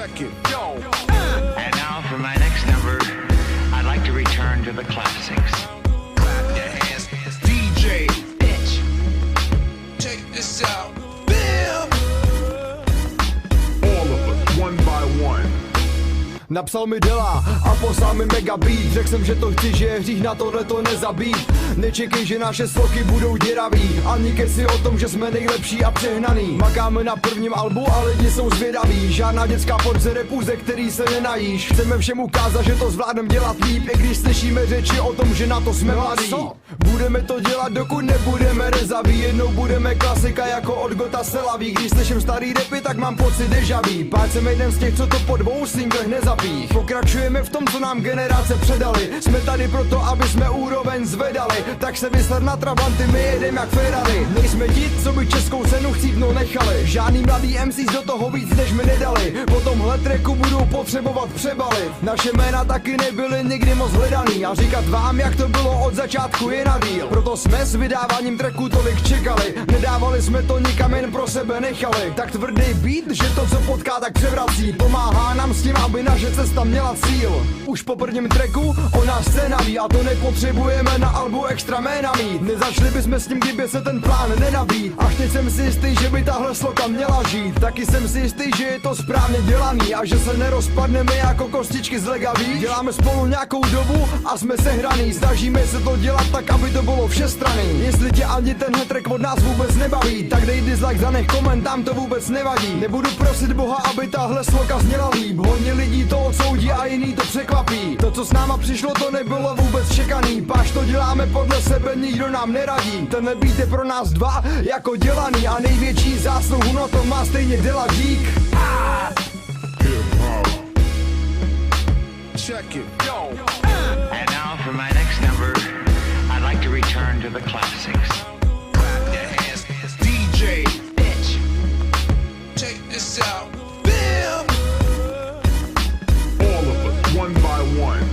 Check it. Yo. And now for my next number, I'd like to return to the classics. Clap your hands. DJ. Bitch. Check this out. Bam. All of us, one by one. Napsal mi Dela a poslal mi megabít. Řekl jsem, že to chci, že je hřích na tohle to nezabít. Nečekej, že naše sloky budou děravý, ani keci o tom, že jsme nejlepší a přehnaný. Makáme na prvním albu a lidi jsou zvědaví. Žádná dětská porce repu, ze který se nenajíš. Chceme všem ukázat, že to zvládnem dělat líp, i když slyšíme řeči o tom, že na to jsme mladí. Budeme to dělat, dokud nebudeme rezaví. Jednou budeme klasika jako od Gota Selaví. Když slyším starý repy, tak mám pocit dejaví. Páč jsem jeden z těch, co to po 2 singlech nezabí. Pokračujeme v tom, co nám generace předali. Jsme tady proto, aby jsme úroveň zvedali. Tak se vyslat na Trabanty, my jedem jak Ferrari. Nejsme ti, co by českou cenu chcípnout nechali. Žádný mladý MCs do toho víc, než mi nedali. Po tomhle tracku budou potřebovat přebalit. Naše jména taky nebyly nikdy moc hledaný. A říkat vám, jak to bylo od začátku, je na díl. Proto jsme s vydáváním tracku tolik čekali. Nedávali jsme to nikam, jen pro sebe nechali. Tak tvrdý beat, že to, co potká, tak převrací. Pomáhá nám s tím, aby naše cesta měla cíl. Už po prvním tracku o nás scéna ví, a to nepotřebujeme na albu extra jména mít. Nezačali bychom s tím, kdyby se ten plán nenabít. Až teď jsem si jistý, že by tahle sloka měla žít. Taky jsem si jistý, že je to správně dělaný a že se nerozpadneme jako kostičky z legaví. Děláme spolu nějakou dobu a jsme sehraný. Snažíme se to dělat tak, aby to bylo všestranný. Jestli tě ani tenhle track od nás vůbec nebaví, tak dej dislike, zanech koment, tam to vůbec nevadí. Nebudu prosit Boha, aby tahle sloka zněla líp. Hodně lidí to odsoudí a jiný to překvapí. To, co s náma přišlo, to nebylo vůbec čekaný. Páč to děláme podle sebe, nikdo nám neradí. Tenhle beat je pro nás dva jako dělaný a největší zásluhu na to má stejně Dela dík. Check it. Yo. And now for my next number, I'd like to return to the classics. Clap your hands. DJ. Bitch. Check this out. Bam. All of us, one by one.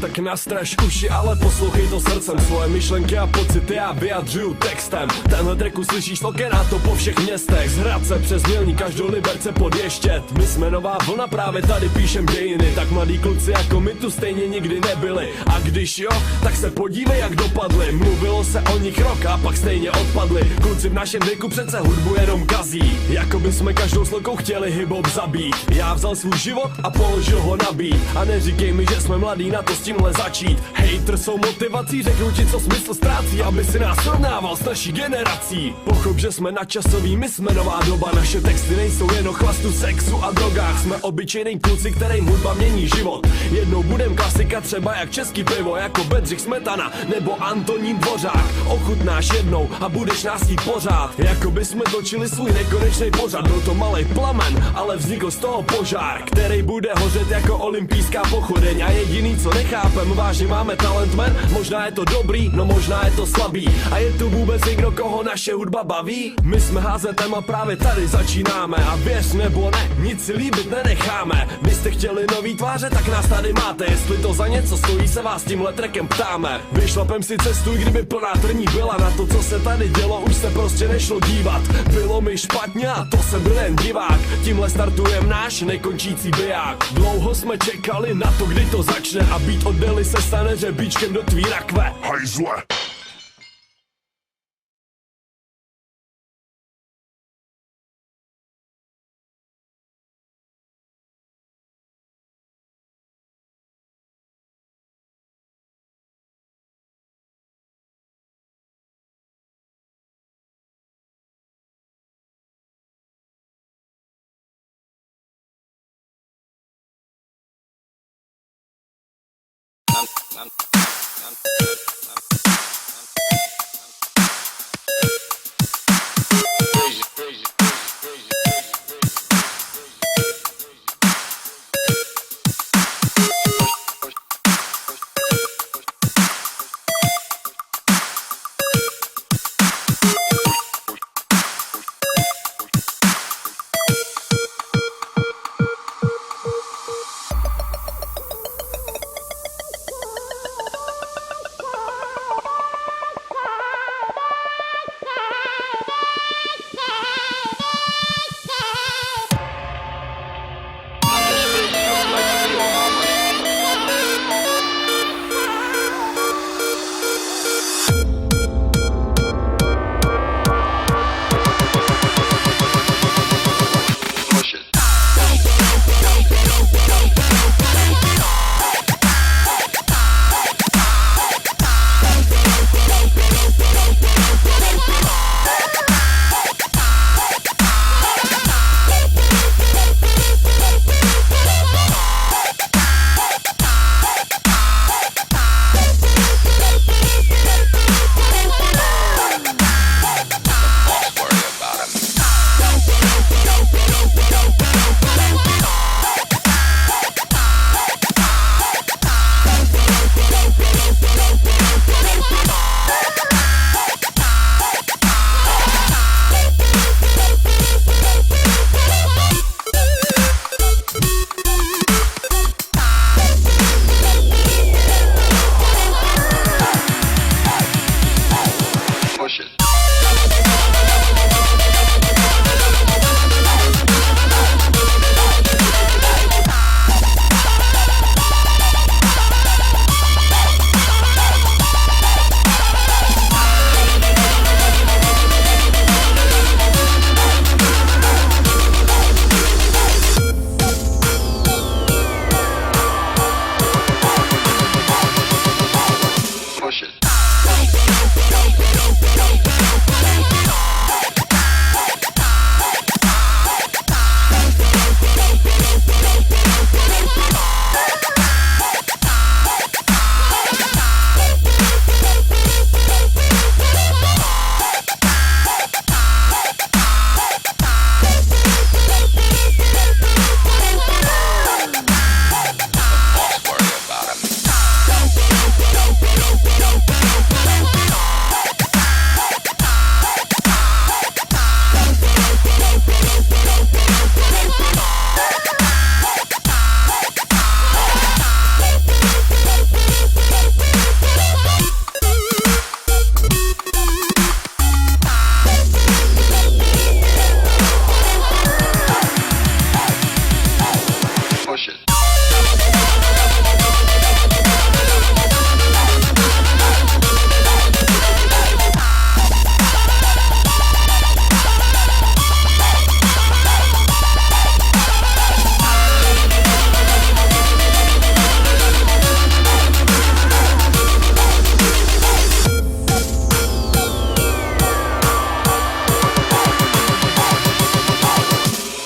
Tak nastraž uši, ale poslouchej to srdcem. Svoje myšlenky a pocity já vyjadřuju textem. Tenhle track uslyšíš na to po všech městech. Z Hradce přes Mělník až do Liberce podještět. My jsme nová vlna, právě tady píšem dějiny. Tak mladí kluci jako my tu stejně nikdy nebyli. A když jo, tak se podívej jak dopadli. Mluvilo se o nich rok a pak stejně odpadli. Kluci v našem věku přece hudbu jenom kazí. Jako by jsme každou slokou chtěli hip-hop zabít. Já vzal svůj život a položil ho na beat. A neříkej mi, že jsme mladí na to s tímhle začít. Hater jsou motivací, řeknu ti, co smysl ztrácí, aby si nás srovnával s naší generací. Pochop, že jsme nadčasoví, my jsme nová doba. Naše texty nejsou jen o chlastu, sexu a drogách. Jsme obyčejný kluci, kterým hudba mění život. Jednou budem klasika třeba jak český pivo, jako Bedřich Smetana nebo Antonín Dvořák. Ochutnáš jednou a budeš nás jít pořád. Jako by jsme točili svůj nekonečný pořad. Byl to malej plamen, ale vznikl z toho požár, který bude hořet jako olympijská pochodeň. A jediný, co nechápem, vážně máme talent, man. Možná je to dobrý, no možná je to slabý. A je tu vůbec někdo, koho naše hudba baví? My jsme HZM a právě tady začínáme. A věř nebo ne, nic si líbit nenecháme. Vy jste chtěli nový tváře, tak nás tady máte. Jestli to za něco stojí, se vás tímhle trackem ptáme. Vyšlapem si cestu, i kdyby plná trní byla. Na to, co se tady dělo, už se prostě nešlo dívat. Bylo mi špatně a to jsem byl jen divák. Tímhle startujem náš nekončící biják. Dlouho jsme čekali na to, kdy to začne. A být od Dely se stane řebíčkem do tvý rakve. Hajzle.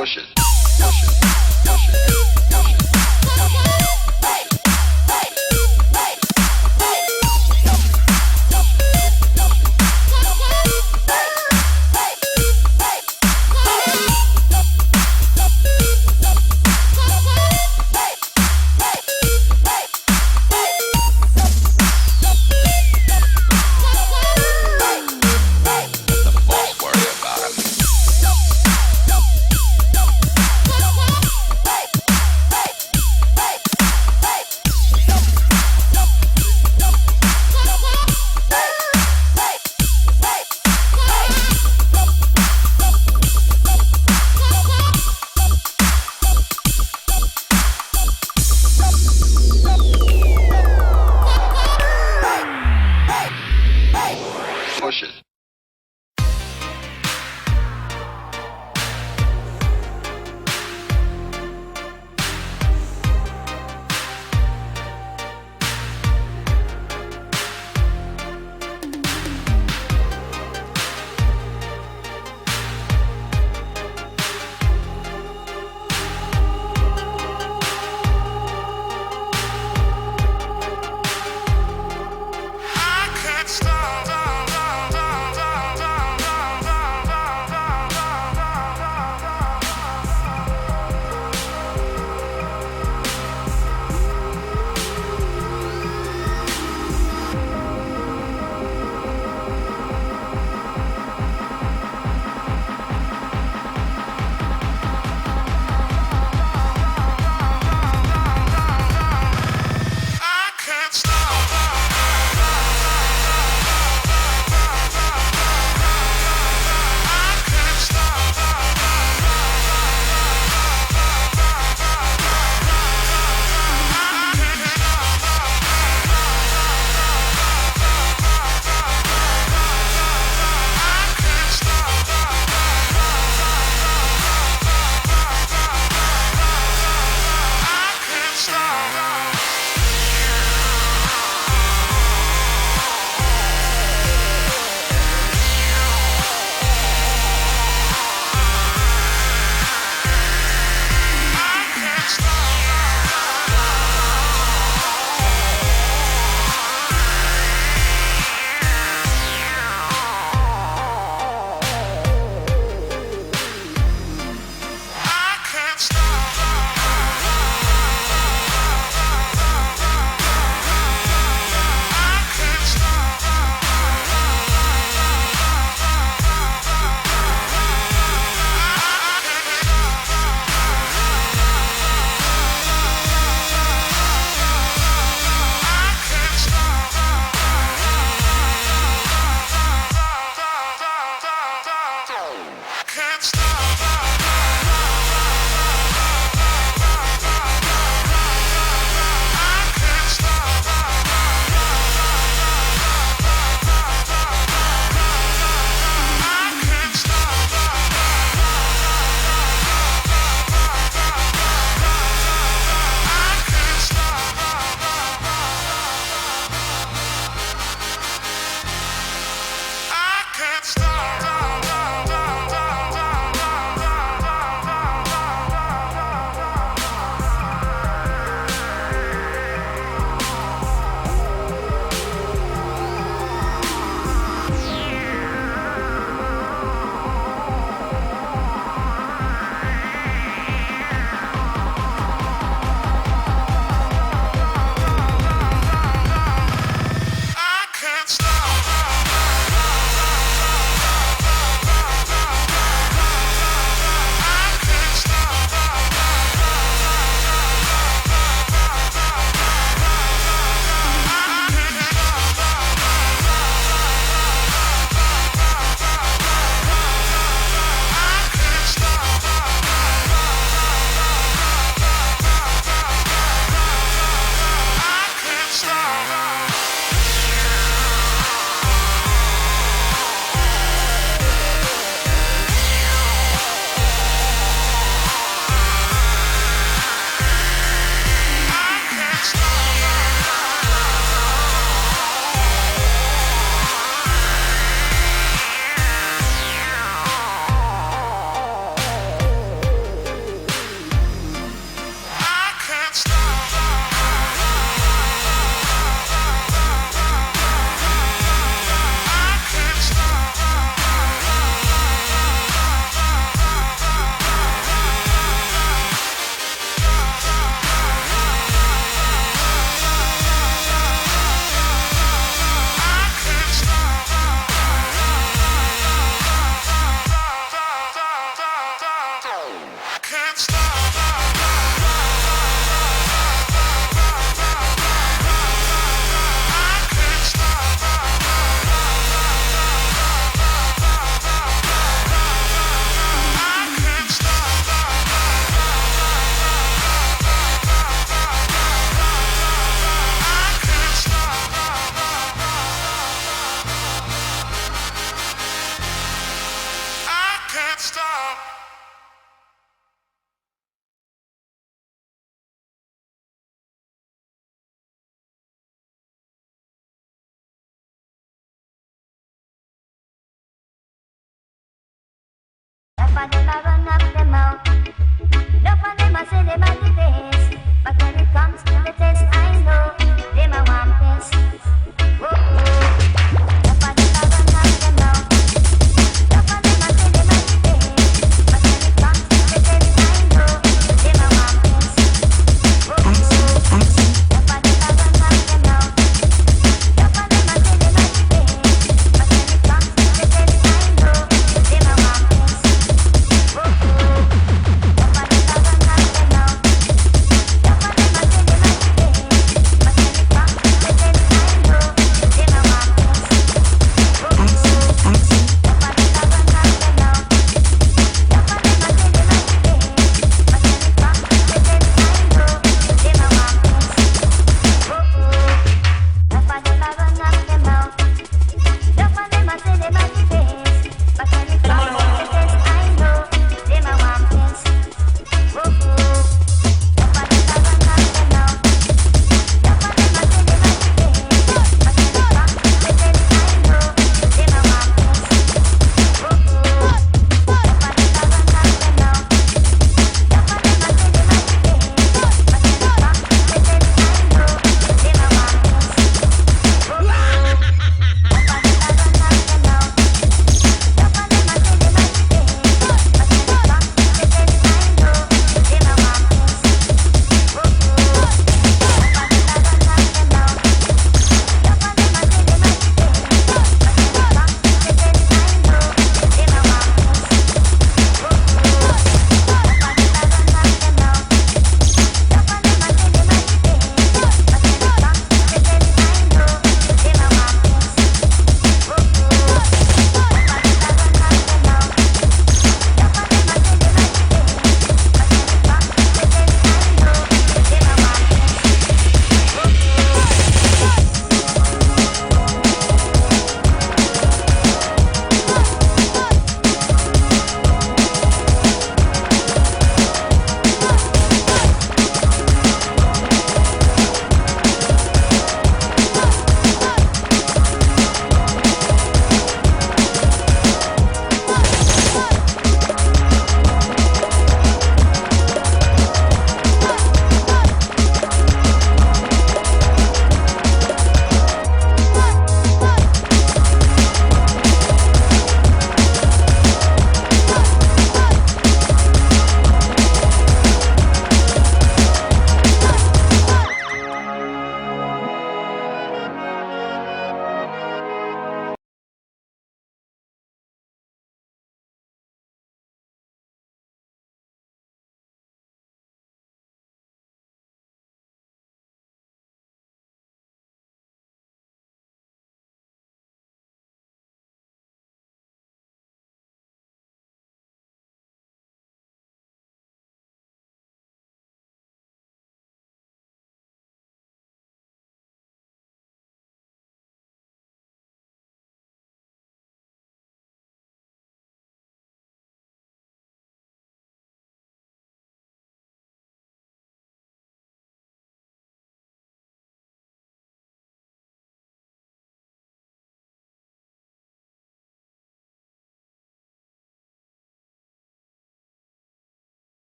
push it, push it, push it, push it. The boss worry about him. Pada pavana